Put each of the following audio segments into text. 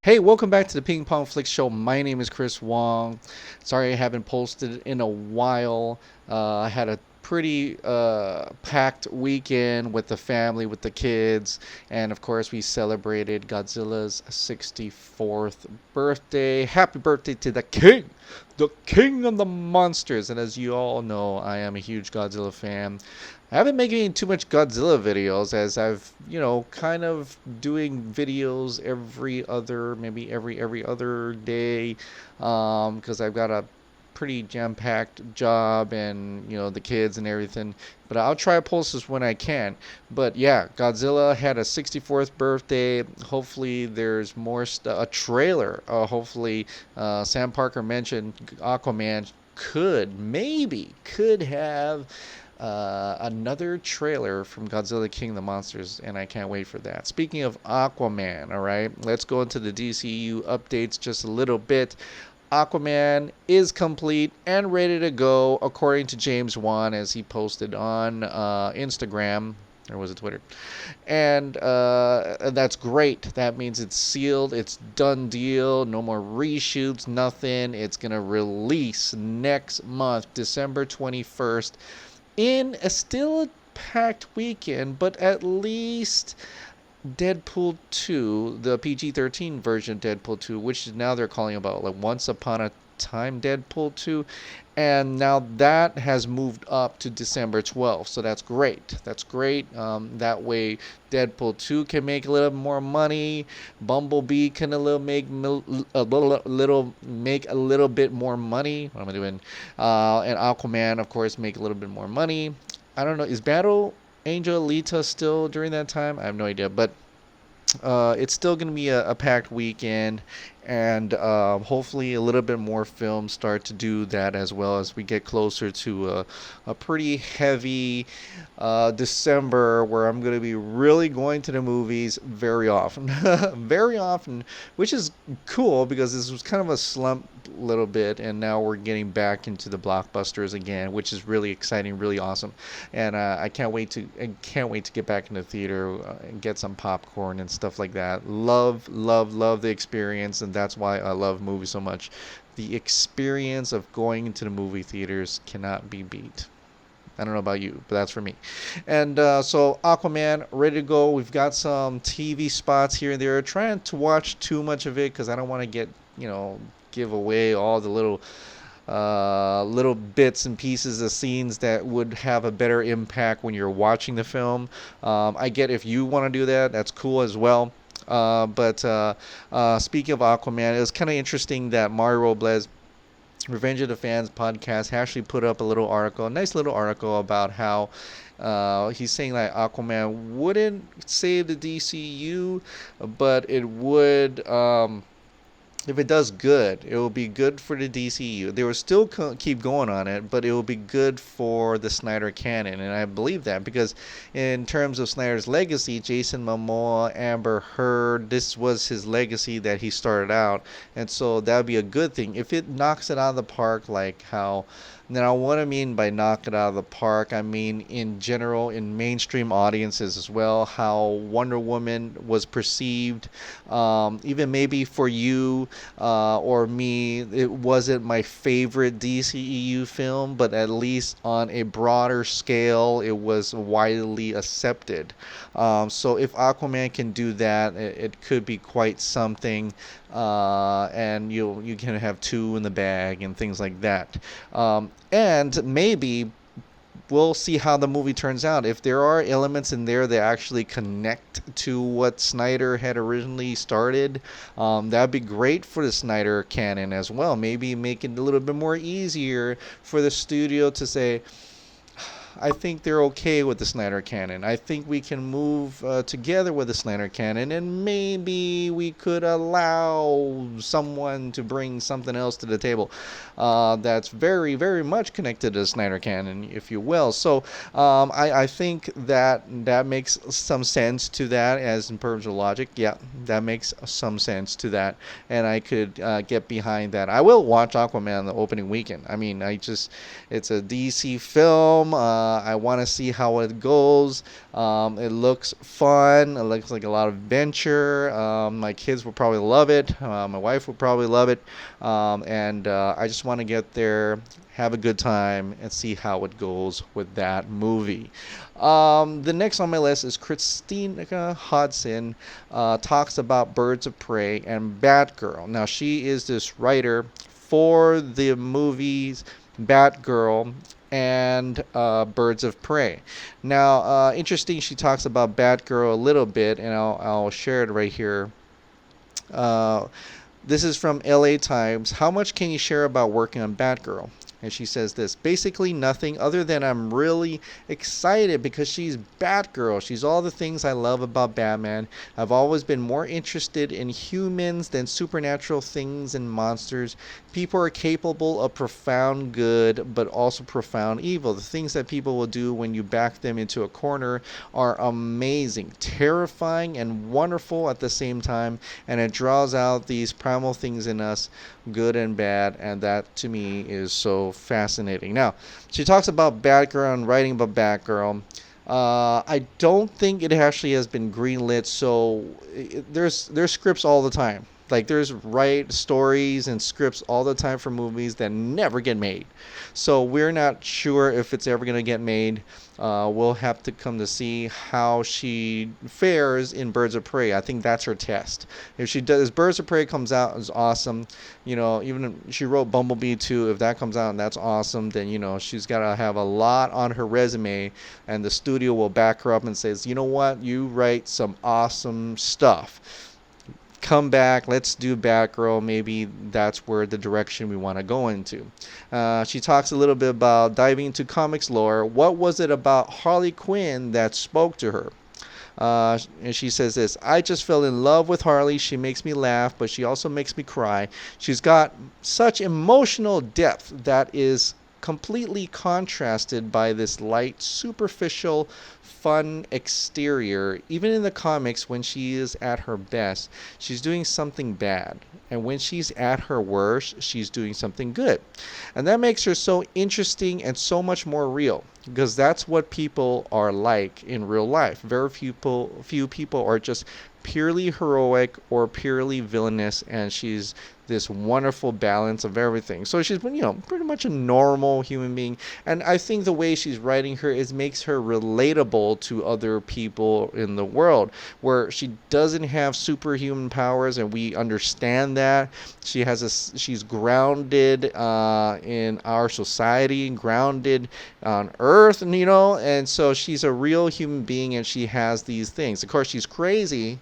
Hey, welcome back to the Ping Pong Flick Show. My name is Chris Wong. Sorry I haven't posted in a while. I had a pretty packed weekend with the family, with the kids, and of course, we celebrated Godzilla's 64th birthday. Happy birthday to the king of the monsters. And as you all know, I am a huge Godzilla fan. I haven't been making too much Godzilla videos as I've, kind of doing videos every other, maybe every other day, because I've got a pretty jam-packed job and, the kids and everything. But I'll try to post this when I can. But yeah, Godzilla had a 64th birthday. Hopefully there's more a trailer. Hopefully Sam Parker mentioned Aquaman could have another trailer from Godzilla King of the Monsters, and I can't wait for that. Speaking of Aquaman, all right, let's go into the DCEU updates just a little bit. Aquaman is complete and ready to go, according to James Wan, as he posted on Instagram. Or was it Twitter? And that's great. That means it's sealed. It's done deal. No more reshoots, nothing. It's going to release next month, December 21st, in a still packed weekend, but at least Deadpool 2, the PG-13 version of Deadpool 2, which now they're calling about like Once Upon a Time Deadpool 2, and now that has moved up to December 12th, so that's great. That's great. That way Deadpool 2 can make a little more money, Bumblebee can make a little bit more money. What am I doing? And Aquaman, of course, make a little bit more money. I don't know, is Battle Angel Alita still during that time? I have no idea, but it's still going to be a packed weekend, and hopefully a little bit more films start to do that as well as we get closer to a pretty heavy December, where I'm going to be really going to the movies very often. Very often, which is cool because this was kind of a slump little bit, and now we're getting back into the blockbusters again, which is really exciting, really awesome. And I can't wait to get back in the theater and get some popcorn and stuff like that. Love the experience, and that's why I love movies so much. The experience of going into the movie theaters cannot be beat. I don't know about you, but that's for me. And so Aquaman, ready to go. We've got some TV spots here and there. Trying to watch too much of it because I don't want to give away all the little bits and pieces of scenes that would have a better impact when you're watching the film. I get if you want to do that, that's cool as well. But speaking of Aquaman, it was kind of interesting that Mario Robles, Revenge of the Fans podcast, actually put up a nice little article about how he's saying that Aquaman wouldn't save the DCU, but it would. If it does good, it will be good for the DCU. They will still keep going on it, but it will be good for the Snyder canon, and I believe that because in terms of Snyder's legacy, Jason Momoa, Amber Heard, this was his legacy that he started out, and so that would be a good thing. If it knocks it out of the park, like how... Now, what I mean by knock it out of the park, I mean in general, in mainstream audiences as well, how Wonder Woman was perceived. Even maybe for you or me, it wasn't my favorite DCEU film, but at least on a broader scale, it was widely accepted. So if Aquaman can do that, it could be quite something. And you can have two in the bag and things like that. And maybe we'll see how the movie turns out. If there are elements in there that actually connect to what Snyder had originally started, that'd be great for the Snyder canon as well. Maybe make it a little bit more easier for the studio to say, I think they're okay with the Snyder canon. I think we can move together with the Snyder canon, and maybe we could allow someone to bring something else to the table that's very, very much connected to the Snyder canon, if you will. So I think that makes some sense to that, as in terms of logic. Yeah, that makes some sense to that, and I could get behind that. I will watch Aquaman the opening weekend. I mean, it's a DC film. I want to see how it goes. It looks fun. It looks like a lot of adventure. My kids will probably love it. My wife will probably love it. And I just want to get there, have a good time, and see how it goes with that movie. The next on my list is Christina Hodson. Talks about Birds of Prey and Batgirl. Now, she is this writer for the movies Batgirl and Birds of Prey. Now, interesting, she talks about Batgirl a little bit, and I'll share it right here. Uh, this is from LA Times. How much can you share about working on Batgirl? And she says this, basically nothing other than I'm really excited because she's Batgirl. She's all the things I love about Batman. I've always been more interested in humans than supernatural things and monsters. People are capable of profound good, but also profound evil. The things that people will do when you back them into a corner are amazing, terrifying, and wonderful at the same time. And it draws out these primal things in us, good and bad, and that to me is so fascinating. Now, she talks about Batgirl and writing about Batgirl. I don't think it actually has been greenlit, so there's scripts all the time. Like there's stories and scripts all the time for movies that never get made. So we're not sure if it's ever gonna get made. We'll have to come to see how she fares in Birds of Prey. I think that's her test. If she does, Birds of Prey comes out is awesome. Even if she wrote Bumblebee too. If that comes out and that's awesome, then she's gotta have a lot on her resume, and the studio will back her up and says, you know what, you write some awesome stuff. Come back, let's do Batgirl. Maybe that's where the direction we want to go into. She talks a little bit about diving into comics lore. What was it about Harley Quinn that spoke to her? And she says this, I just fell in love with Harley. She makes me laugh, but she also makes me cry. She's got such emotional depth that is completely contrasted by this light, superficial, fun exterior. Even in the comics, when she is at her best, she's doing something bad. And when she's at her worst, she's doing something good. And that makes her so interesting and so much more real, because that's what people are like in real life. Very few people are just purely heroic or purely villainous, and she's this wonderful balance of everything. So she's been, pretty much a normal human being. And I think the way she's writing her makes her relatable to other people in the world, where she doesn't have superhuman powers, and we understand that. She's grounded in our society, grounded on Earth, and so she's a real human being, and she has these things. Of course, she's crazy.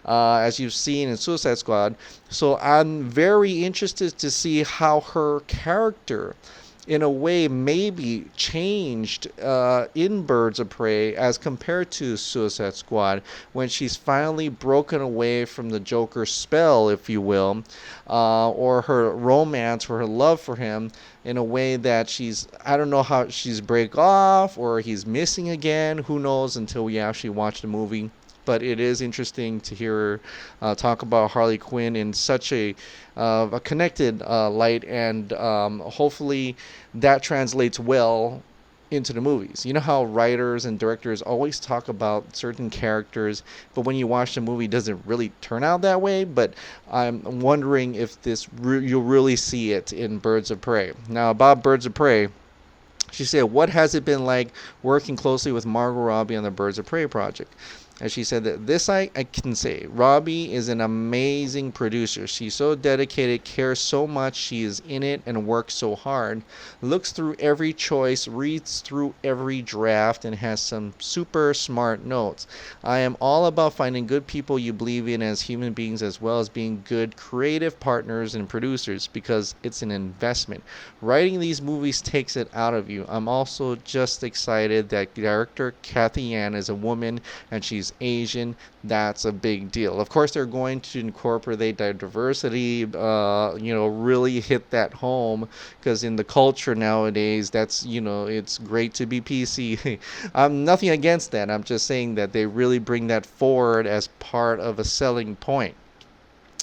As you've seen in Suicide Squad. So I'm very interested to see how her character, in a way, maybe changed in Birds of Prey as compared to Suicide Squad, when she's finally broken away from the Joker's spell, if you will, or her romance or her love for him, in a way that I don't know how she's break off or he's missing again. Who knows until we actually watch the movie. But it is interesting to hear her talk about Harley Quinn in such a connected light, and hopefully that translates well into the movies. You know how writers and directors always talk about certain characters, but when you watch the movie, it doesn't really turn out that way. But I'm wondering if you'll really see it in Birds of Prey. Now, about Birds of Prey, she said, what has it been like working closely with Margot Robbie on the Birds of Prey project? And she said that this I can say. Robbie is an amazing producer. She's so dedicated, cares so much. She is in it and works so hard. Looks through every choice, reads through every draft, and has some super smart notes. I am all about finding good people you believe in as human beings, as well as being good creative partners and producers, because it's an investment. Writing these movies takes it out of you. I'm also just excited that director Kathy Yan is a woman, and she's Asian. That's a big deal. Of course, they're going to incorporate that diversity, really hit that home, because in the culture nowadays, that's, it's great to be PC. I'm nothing against that. I'm just saying that they really bring that forward as part of a selling point.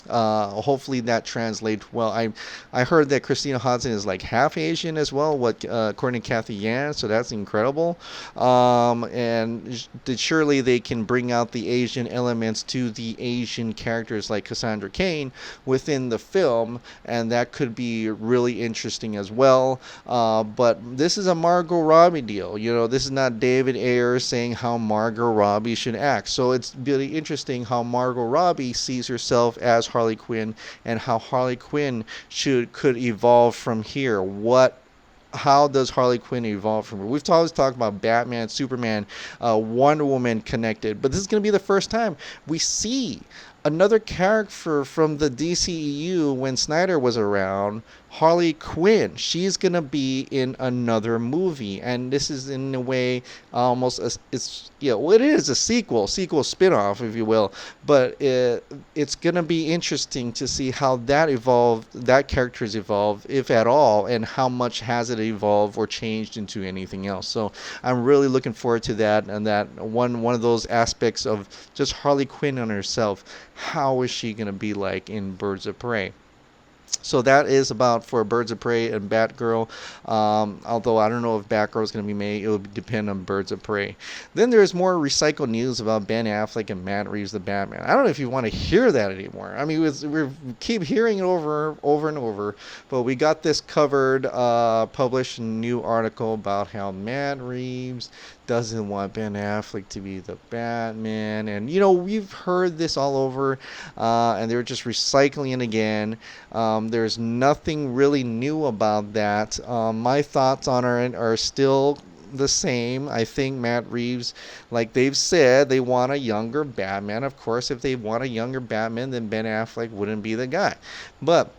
Hopefully that translates well. I heard that Christina Hodson is like half Asian as well. What according to Kathy Yan, so that's incredible. And surely they can bring out the Asian elements to the Asian characters like Cassandra Cain within the film, and that could be really interesting as well. But this is a Margot Robbie deal. This is not David Ayer saying how Margot Robbie should act. So it's really interesting how Margot Robbie sees herself as Harley Quinn and how Harley Quinn could evolve from here. How does Harley Quinn evolve from here? We've always talked about Batman, Superman, Wonder Woman connected, but this is going to be the first time we see another character from the DCEU when Snyder was around, Harley Quinn. She's going to be in another movie, and this is in a way almost it is a sequel spin-off, if you will, but it's going to be interesting to see how that character's evolved, if at all, and how much has it evolved or changed into anything else. So I'm really looking forward to that, and that one of those aspects of just Harley Quinn on herself. How is she going to be like in Birds of Prey? So that is about for Birds of Prey and Batgirl. Although I don't know if Batgirl is going to be made. It will depend on Birds of Prey. Then there's more recycled news about Ben Affleck and Matt Reeves, the Batman. I don't know if you want to hear that anymore. I mean, we keep hearing it over and over. But we got this covered, published a new article about how Matt Reeves doesn't want Ben Affleck to be the Batman. And, we've heard this all over, and they're just recycling it again. There's nothing really new about that. My thoughts on it are still the same. I think Matt Reeves, like they've said, they want a younger Batman. Of course, if they want a younger Batman, then Ben Affleck wouldn't be the guy. But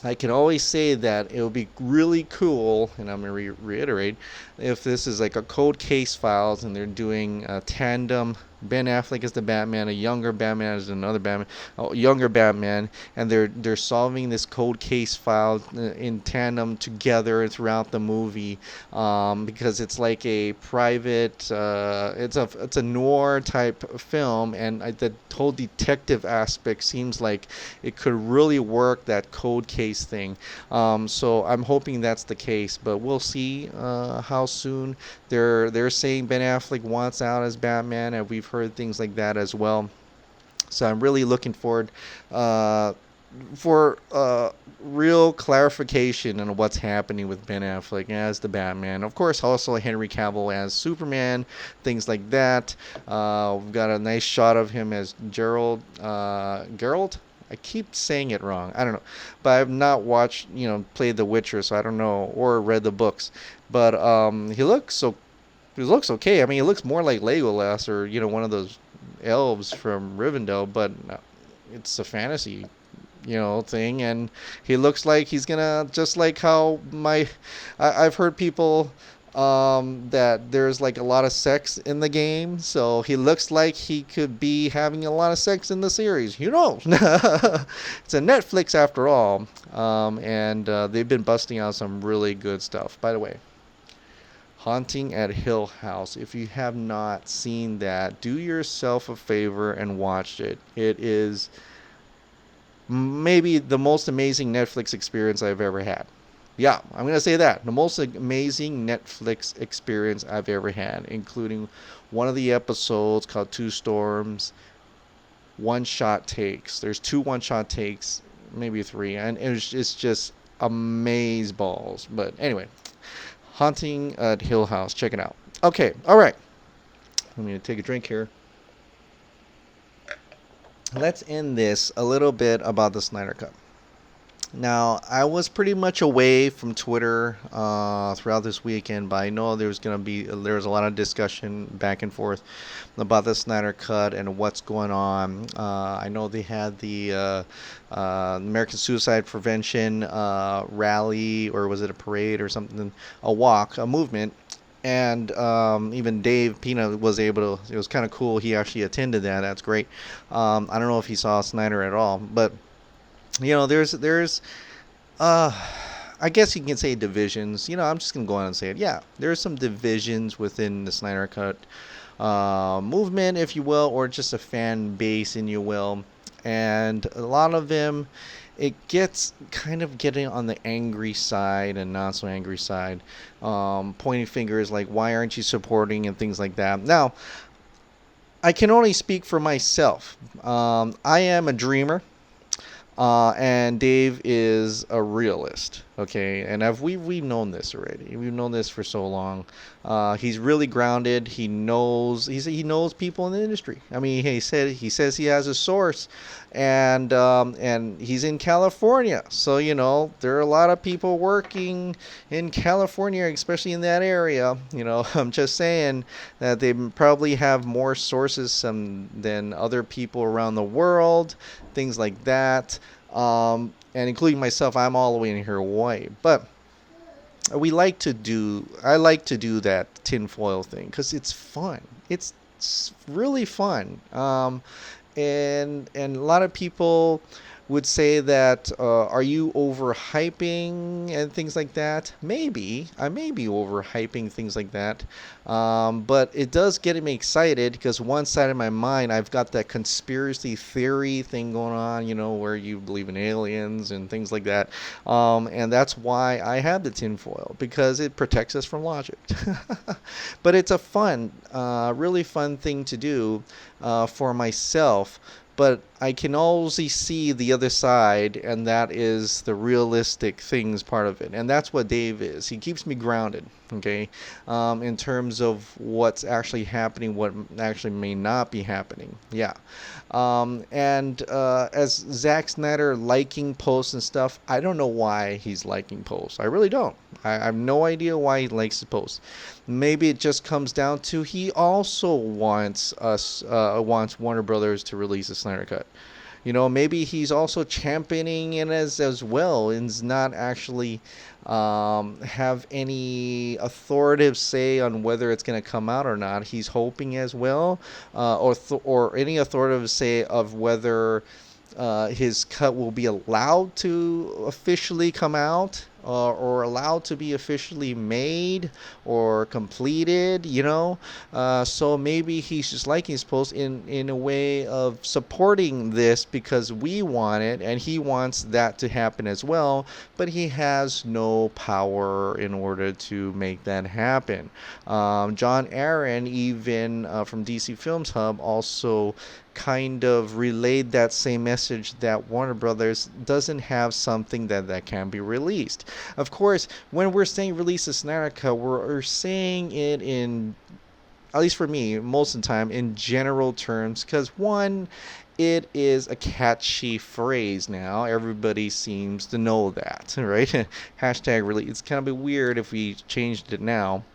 I can always say that it would be really cool, and I'm going to reiterate, if this is like a cold case files and they're doing a tandem. Ben Affleck is the Batman, a younger Batman is another Batman, younger Batman, and they're solving this cold case file in tandem together throughout the movie, because it's like a private, it's a noir type film, and the whole detective aspect seems like it could really work, that cold case thing. So I'm hoping that's the case, but we'll see how soon. They're saying Ben Affleck wants out as Batman, and we've heard things like that as well. So I'm really looking forward for real clarification on what's happening with Ben Affleck as the Batman. Of course, also Henry Cavill as Superman, things like that. We've got a nice shot of him as Gerald. I keep saying it wrong. I don't know. But I've not watched, played The Witcher, so I don't know, or read the books. But he looks okay. I mean, he looks more like Legolas or, one of those elves from Rivendell, but it's a fantasy, thing. And he looks like he's going to, just like how I've heard people that there's like a lot of sex in the game, so he looks like he could be having a lot of sex in the series. It's a Netflix after all, and they've been busting out some really good stuff. By the way, Haunting at Hill House, if you have not seen that, do yourself a favor and watch it. It is maybe the most amazing Netflix experience I've ever had. Yeah, I'm going to say that. The most amazing Netflix experience I've ever had, including one of the episodes called Two Storms, one-shot takes. There's 2 one-shot takes, maybe 3, and it's just amazeballs. But anyway, Haunting at Hill House. Check it out. Okay, all right. Let me take a drink here. Let's end this a little bit about the Snyder Cut. Now, I was pretty much away from Twitter throughout this weekend, but I know there was a lot of discussion back and forth about the Snyder Cut and what's going on. I know they had the American Suicide Prevention rally, or was it a parade or something, a walk, a movement. And even Dave Pina was able to, it was kind of cool. He actually attended that. That's great. I don't know if he saw Snyder at all, but there's I guess you can say divisions. I'm just gonna go on and say it. Yeah, there's some divisions within the Snyder Cut movement, if you will, or just a fan base, and you will. and a lot of them, it gets kind of getting on the angry side and not so angry side, pointing fingers like why aren't you supporting and things like that. Now, I can only speak for myself. I am a dreamer. And Dave is a realist, okay? And we've known this already. We've known this for so long. He's really grounded. He knows people in the industry. I mean, he says he has a source, and he's in California. So there are a lot of people working in California, especially in that area. I'm just saying that they probably have more sources than other people around the world, things like that. And including myself, I'm all the way in here Hawaii. But I like to do that tinfoil thing because it's fun. It's really fun. And a lot of people would say that, are you overhyping and things like that? Maybe. I may be overhyping things like that. But it does get me excited because one side of my mind, I've got that conspiracy theory thing going on, where you believe in aliens and things like that. And that's why I have the tinfoil, because it protects us from logic. But it's a fun, really fun thing to do for myself. But I can always see the other side, and that is the realistic things part of it. And that's what Dave is. He keeps me grounded, okay, in terms of what's actually happening, what actually may not be happening. Yeah. And as Zack Snyder liking posts and stuff, I don't know why he's liking posts. I really don't. I have no idea why he likes the posts. Maybe it just comes down to he also wants Warner Brothers to release a Snyder Cut. Maybe he's also championing it as well, and is not actually have any authoritative say on whether it's going to come out or not. He's hoping as well, or any authoritative say of whether his cut will be allowed to officially come out, or allowed to be officially made or completed, so maybe he's just liking his post in a way of supporting this because we want it, and he wants that to happen as well, but he has no power in order to make that happen. John Aaron, even from DC Films Hub, also kind of relayed that same message, that Warner Brothers doesn't have something that can be released. Of course, when we're saying release a Snyder Cut, we're saying it in, at least for me, most of the time, in general terms, because one, it is a catchy phrase now. Everybody seems to know that, right? Hashtag release. It's kind of be weird if we changed it now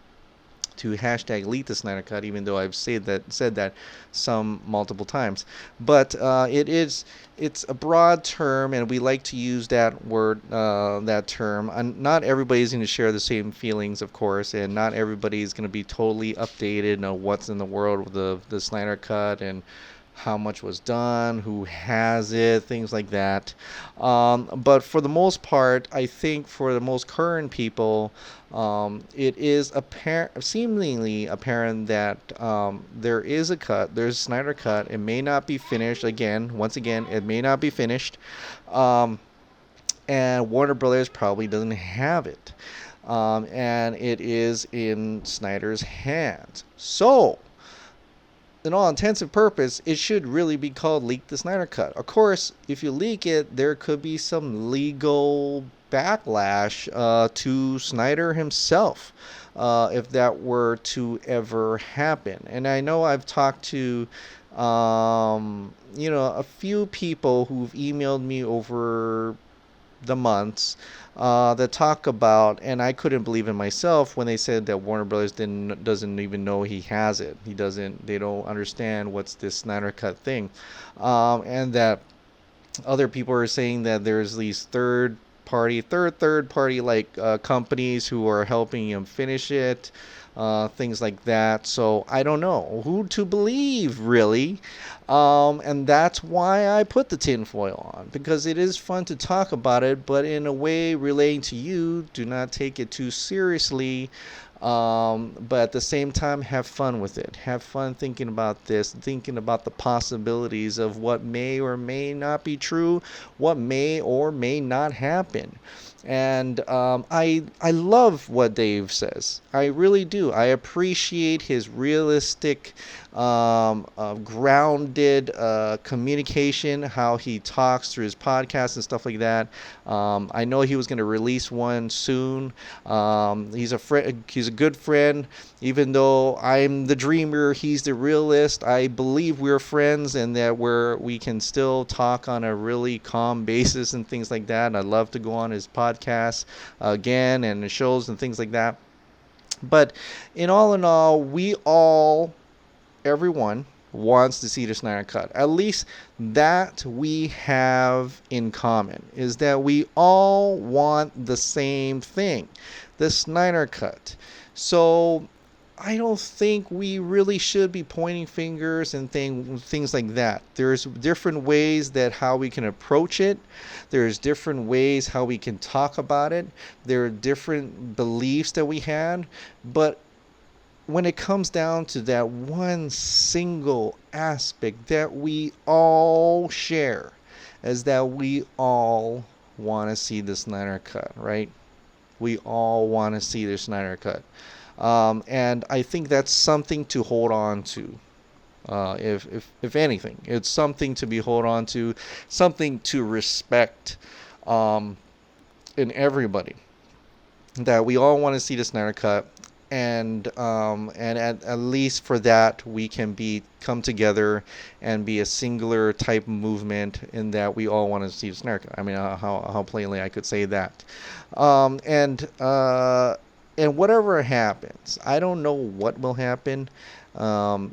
to hashtag leak the Snyder Cut, even though I've said that some multiple times. But it's a broad term, and we like to use that word, that term. And not everybody's going to share the same feelings, of course, and not everybody's going to be totally updated on what's in the world with the Snyder Cut and how much was done, who has it, things like that. But for the most part, I think for the most current people, it is seemingly apparent that there is a cut, there's a Snyder Cut. It may not be finished. Once again, it may not be finished. And Warner Brothers probably doesn't have it. And it is in Snyder's hands. So, in all intents and purpose, it should really be called Leak the Snyder Cut. Of course, if you leak it, there could be some legal backlash to Snyder himself if that were to ever happen. And I know I've talked to a few people who've emailed me over the months that talk about, and I couldn't believe it myself when they said that Warner Brothers doesn't even know he has it. They don't understand what's this Snyder Cut thing, and that other people are saying that there's these third party like companies who are helping him finish it. Things like that. So I don't know who to believe, really. And that's why I put the tinfoil on, because it is fun to talk about it, but in a way relating to you. Do not take it too seriously. But at the same time, have fun with it. Have fun thinking about this, thinking about the possibilities of what may or may not be true, what may or may not happen. And I love what Dave says. I really do. I appreciate his realistic, grounded communication, how he talks through his podcast and stuff like that. I know he was going to release one soon. He's a friend. He's a good friend. Even though I'm the dreamer, he's the realist. I believe we're friends and that we can still talk on a really calm basis and things like that. And I'd love to go on his podcast again and the shows and things like that. But in all, everyone wants to see the Snyder Cut. At least that we have in common is that we all want the same thing, the Snyder Cut. So I don't think we really should be pointing fingers and things like that. There's different ways that how we can approach it. There's different ways how we can talk about it. There are different beliefs that we had, but when it comes down to that one single aspect that we all share, is that we all want to see the Snyder Cut, right? We all want to see the Snyder Cut. And I think that's something to hold on to. If anything, it's something to be hold on to, something to respect in everybody. That we all want to see the Snyder Cut, and at least for that we can come together and be a singular type movement in that we all want to see the Snyder Cut. I mean, how plainly I could say that, and whatever happens, I don't know what will happen. A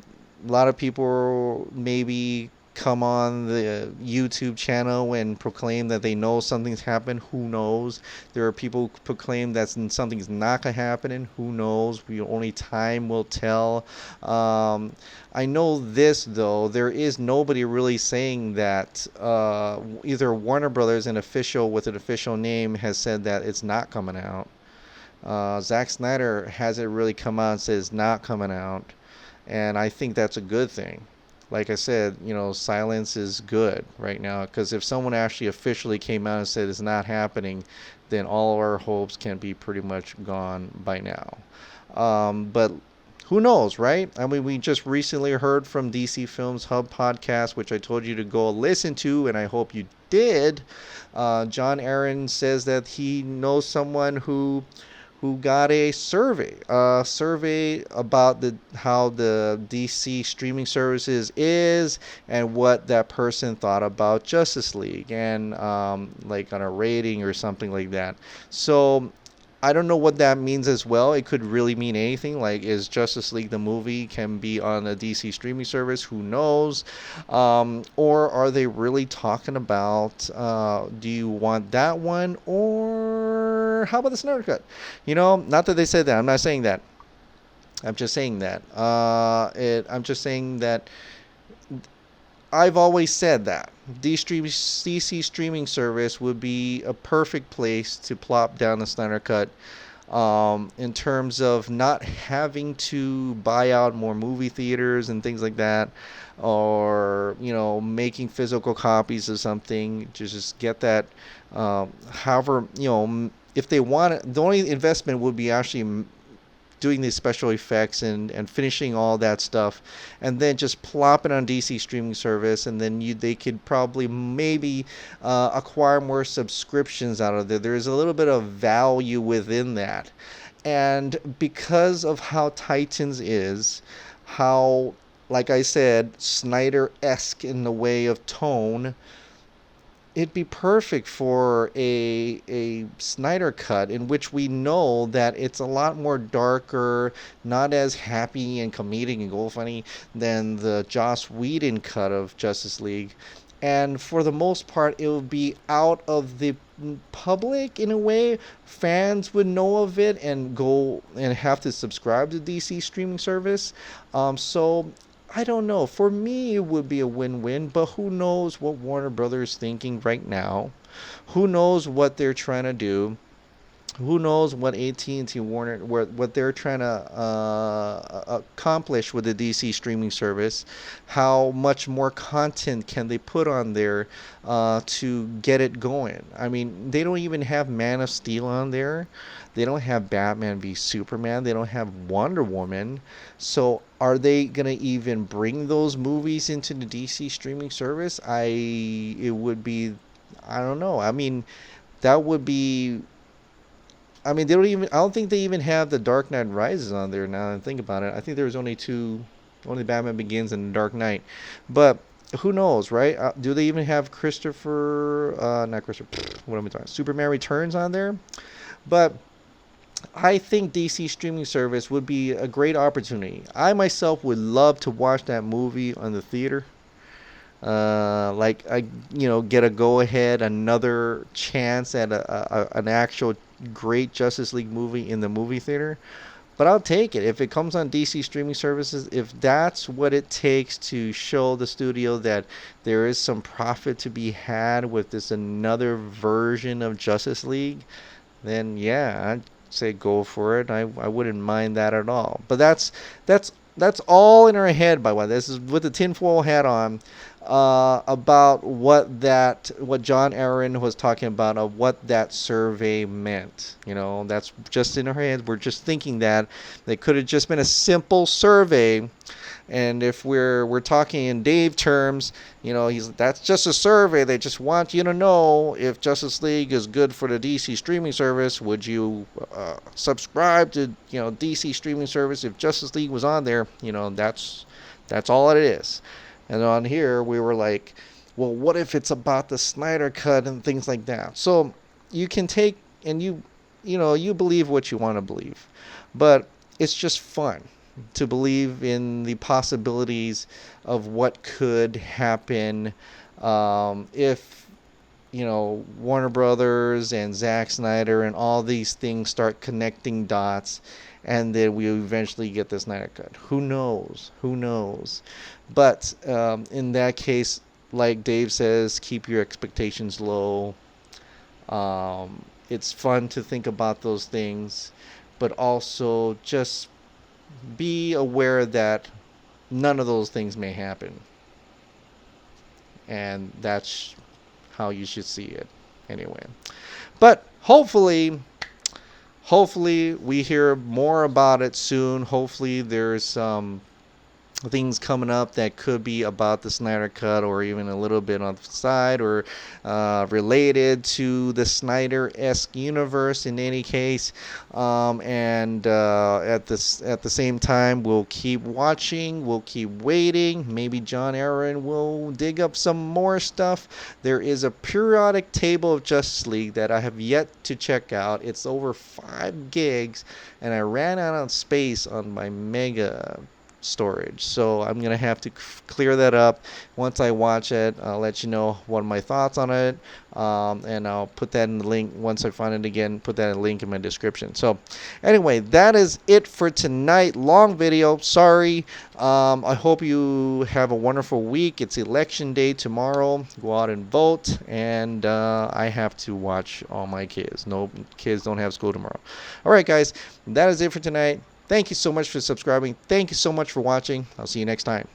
lot of people maybe come on the YouTube channel and proclaim that they know something's happened. Who knows? There are people who proclaim that something's not going to happen, and who knows? Only time will tell. I know this, though. There is nobody really saying that either Warner Brothers, an official with an official name, has said that it's not coming out. Zack Snyder hasn't really come out and said it's not coming out. And I think that's a good thing. Like I said, silence is good right now, because if someone actually officially came out and said it's not happening, then all our hopes can be pretty much gone by now. But who knows, right? I mean, we just recently heard from DC Films Hub podcast, which I told you to go listen to, and I hope you did. John Aaron says that he knows someone who got a survey about how the DC streaming services is, and what that person thought about Justice League, and like on a rating or something like that. So I don't know what that means as well. It could really mean anything. Like, is Justice League the movie can be on a DC streaming service? Who knows? Or are they really talking about, do you want that one, or how about the Snyder Cut? Not that they said that. I'm not saying that. I'm just saying that. I'm just saying that I've always said that DC streaming service would be a perfect place to plop down the Snyder Cut, in terms of not having to buy out more movie theaters and things like that, or making physical copies of something. Just get that. However, if they want it, the only investment would be actually doing these special effects and finishing all that stuff, and then just plop it on DC streaming service, and then they could probably maybe acquire more subscriptions out of there. There's a little bit of value within that, and because of how Titans is, how, like I said, Snyder-esque in the way of tone, it'd be perfect for a Snyder Cut, in which we know that it's a lot more darker, not as happy and comedic and go funny than the Joss Whedon cut of Justice League. And for the most part, it would be out of the public in a way. Fans would know of it and go and have to subscribe to DC streaming service. So I don't know. For me, it would be a win-win, but who knows what Warner Brothers is thinking right now? Who knows what they're trying to do? who knows what AT&T Warner what they're trying to accomplish with the DC streaming service. How much more content can they put on there to get it going? I mean, they don't even have Man of Steel on there. They don't have Batman v Superman. They don't have Wonder Woman. So are they gonna even bring those movies into the DC streaming service? It would be, I don't know. I mean, that would be, I mean, they don't even. I don't think they even have the Dark Knight Rises on there now. And think about it. I think there was only two, only Batman Begins and Dark Knight. But who knows, right? Do they even have Christopher? Not Christopher. What am I talking? Superman Returns on there. But I think DC streaming service would be a great opportunity. I myself would love to watch that movie on the theater. Like I, get a go ahead, another chance at an actual great Justice League movie in the movie theater. But I'll take it if it comes on DC streaming services. If that's what it takes to show the studio that there is some profit to be had with this another version of Justice League, then yeah, I'd say go for it. I wouldn't mind that at all. But that's all in our head, by the way. This is with the tinfoil hat on, about what John Aaron was talking about, of what that survey meant. That's just in our heads. We're just thinking that it could have just been a simple survey. And if we're talking in Dave terms, that's just a survey. They just want you to know if Justice League is good for the DC streaming service. Would you subscribe to DC streaming service if Justice League was on there? That's all it is. And on here we were like, well, what if it's about the Snyder Cut and things like that? So you can take and you believe what you want to believe, but it's just fun to believe in the possibilities of what could happen if Warner Brothers and Zack Snyder and all these things start connecting dots, and then we eventually get the Snyder Cut. Who knows? Who knows? But in that case, like Dave says, keep your expectations low. It's fun to think about those things, but also just be aware that none of those things may happen. And that's how you should see it anyway. But hopefully we hear more about it soon. Hopefully there's some things coming up that could be about the Snyder Cut, or even a little bit on the side, or related to the Snyder-esque universe in any case. And at the same time, we'll keep watching, we'll keep waiting. Maybe John Aaron will dig up some more stuff. There is a periodic table of Justice League that I have yet to check out. It's over 5 gigs, and I ran out of space on my mega storage, so I'm gonna have to clear that up. Once I watch it, I'll let you know what are my thoughts on it, and I'll put that in the link once I find it again. Put that in the link in my description. So anyway, that is it for tonight. Long video, sorry. I hope you have a wonderful week. It's election day tomorrow. Go out and vote. And I have to watch all my kids. No, kids don't have school tomorrow. All right, guys, that is it for tonight. Thank you so much for subscribing. Thank you so much for watching. I'll see you next time.